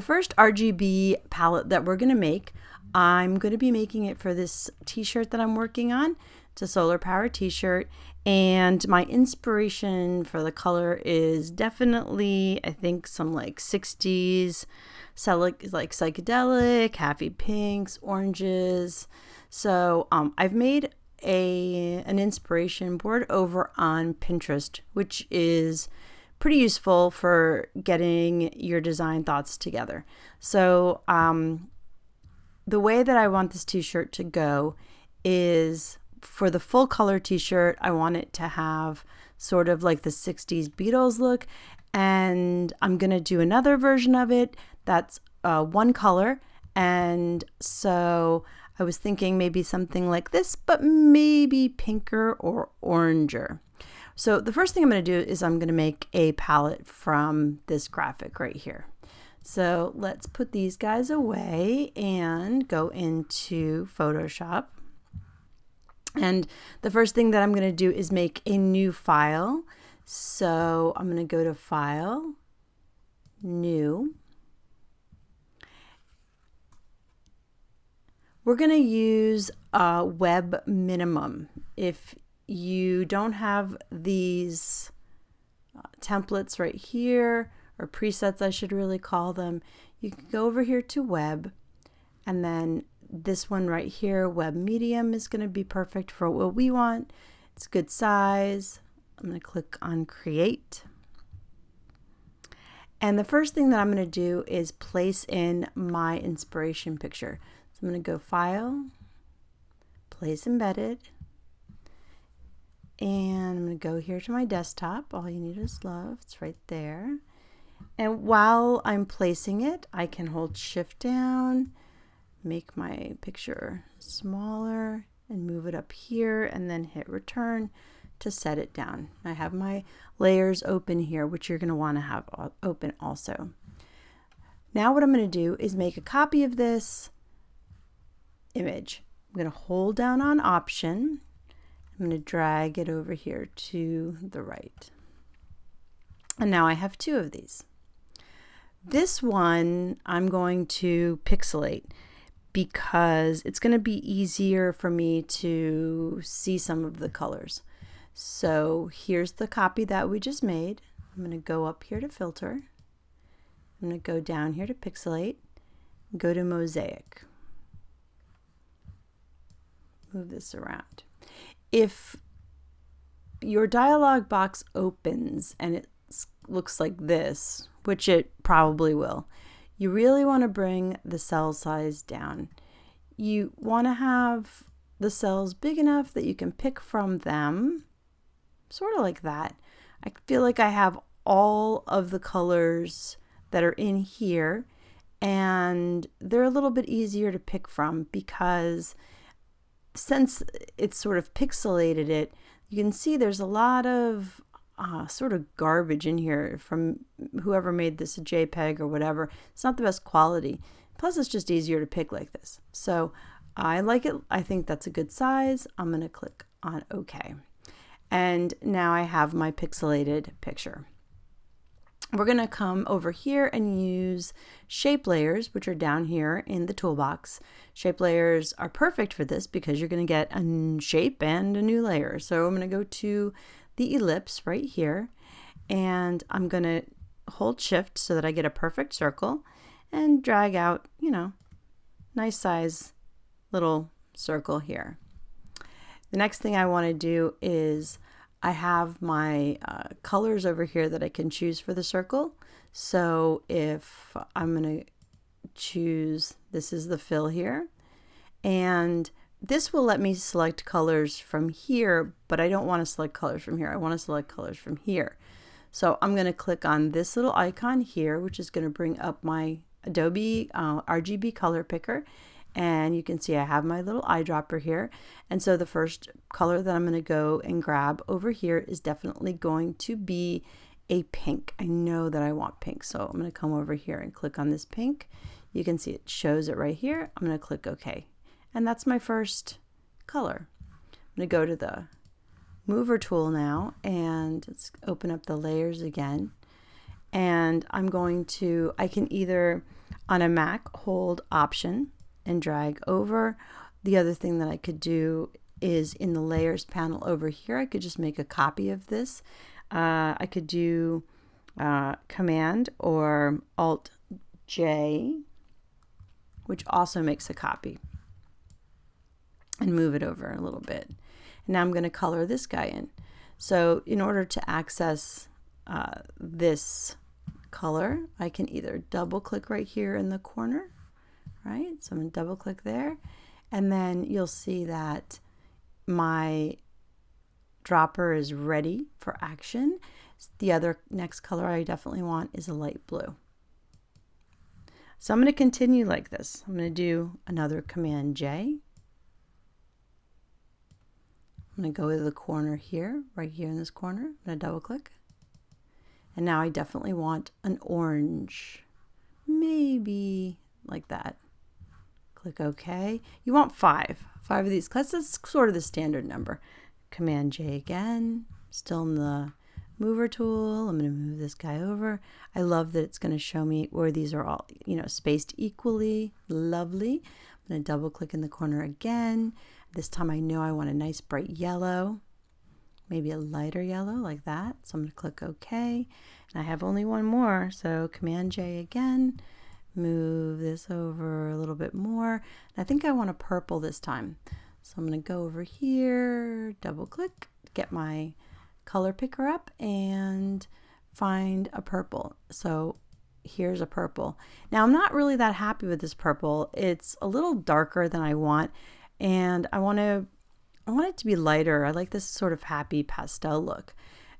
The first RGB palette that we're going to make, I'm going to be making it for this t-shirt that I'm working on. It's a solar power t-shirt, and my inspiration for the color is definitely, I think, some like 60s, like psychedelic, happy pinks, oranges. So I've made an inspiration board over on Pinterest, which is pretty useful for getting your design thoughts together. So the way that I want this t-shirt to go is, for the full color t-shirt, I want it to have sort of like the 60s Beatles look, and I'm gonna do another version of it that's one color. And so I was thinking maybe something like this, but maybe pinker or oranger. So the first thing I'm going to do is I'm going to make a palette from this graphic right here. So let's put these guys away and go into Photoshop. And the first thing that I'm going to do is make a new file. So I'm going to go to File, New. We're going to use Web Minimum. If you don't have these templates right here, or presets I should really call them, you can go over here to Web, and then this one right here, Web Medium, is going to be perfect for what we want. It's good size. I'm going to click on Create. And the first thing that I'm going to do is place in my inspiration picture. So I'm going to go File, Place Embedded, and I'm going to go here to my desktop. All you need is love. It's right there. And while I'm placing it, I can hold Shift down, make my picture smaller, and move it up here, and then hit Return to set it down. I have my layers open here, which you're going to want to have open also. Now what I'm going to do is make a copy of this image. I'm going to hold down on Option. I'm going to drag it over here to the right. And now I have two of these. This one I'm going to pixelate because it's going to be easier for me to see some of the colors. So here's the copy that we just made. I'm going to go up here to Filter. I'm going to go down here to Pixelate, go to Mosaic. Move this around. If your dialog box opens and it looks like this, which it probably will, you really want to bring the cell size down. You want to have the cells big enough that you can pick from them, sort of like that. I feel like I have all of the colors that are in here, and they're a little bit easier to pick from because since it's sort of pixelated it, you can see there's a lot of sort of garbage in here from whoever made this a JPEG or whatever. It's not the best quality. Plus, it's just easier to pick like this. So I like it. I think that's a good size. I'm going to click on OK. And now I have my pixelated picture. We're going to come over here and use shape layers, which are down here in the toolbox. Shape layers are perfect for this because you're going to get a shape and a new layer. So I'm going to go to the ellipse right here, and I'm going to hold Shift so that I get a perfect circle and drag out, you know, nice size little circle here. The next thing I want to do is I have my colors over here that I can choose for the circle. So if I'm going to choose, this is the fill here, and this will let me select colors from here, but I don't want to select colors from here. I want to select colors from here. So I'm going to click on this little icon here, which is going to bring up my Adobe RGB color picker. And you can see I have my little eyedropper here. And so the first color that I'm going to go and grab over here is definitely going to be a pink. I know that I want pink, so I'm going to come over here and click on this pink. You can see it shows it right here. I'm going to click OK. And that's my first color. I'm going to go to the mover tool now, and let's open up the layers again. And I can either on a Mac hold Option and drag over. The other thing that I could do is in the layers panel over here, I could just make a copy of this. I could do Command or Alt J, which also makes a copy, and move it over a little bit. And now I'm going to color this guy in. So in order to access this color, I can either double click right here in the corner, right? So I'm going to double click there, and then you'll see that my dropper is ready for action. The other next color I definitely want is a light blue. So I'm going to continue like this. I'm going to do another Command J. I'm going to go to the corner here, right here in this corner. I'm going to double click. And now I definitely want an orange, maybe like that. Click OK. You want five of these, because that's sort of the standard number. Command J again, still in the mover tool. I'm going to move this guy over. I love that it's going to show me where these are all, spaced equally. Lovely. I'm going to double click in the corner again. This time I know I want a nice bright yellow, maybe a lighter yellow like that. So I'm going to click OK. And I have only one more, so Command J again. Move this over a little bit more. And I think I want a purple this time. So I'm going to go over here, double click, get my color picker up and find a purple. So here's a purple. Now I'm not really that happy with this purple. It's a little darker than I want, and I want it to be lighter. I like this sort of happy pastel look.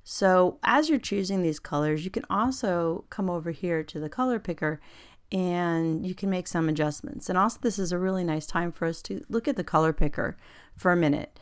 So as you're choosing these colors, you can also come over here to the color picker and you can make some adjustments. And also this is a really nice time for us to look at the color picker for a minute.